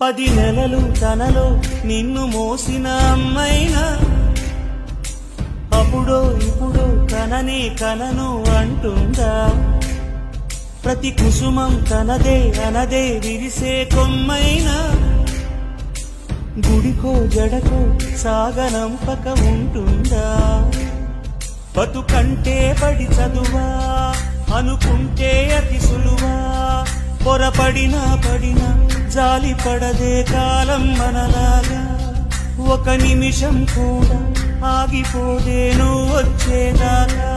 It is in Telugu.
10 నెలలు తనలో నిన్ను మోసిన అమ్మైనా అప్పుడో ఇప్పుడో కననే కనను అంటుందా? ప్రతి కుసుమం తనదే అనదే విరిసే కొమ్మైనా గుడికో జడకో సాగనంపక ఉంటుందా? బతుకంటే పడి చదువా అనుకుంటే అతి సులువా? పొరపడినా పడినా జాలి పడదే కాలం మనలాగా. ఒక నిమిషం కూడా ఆగిపోదే నువ్వు వచ్చేదాకా.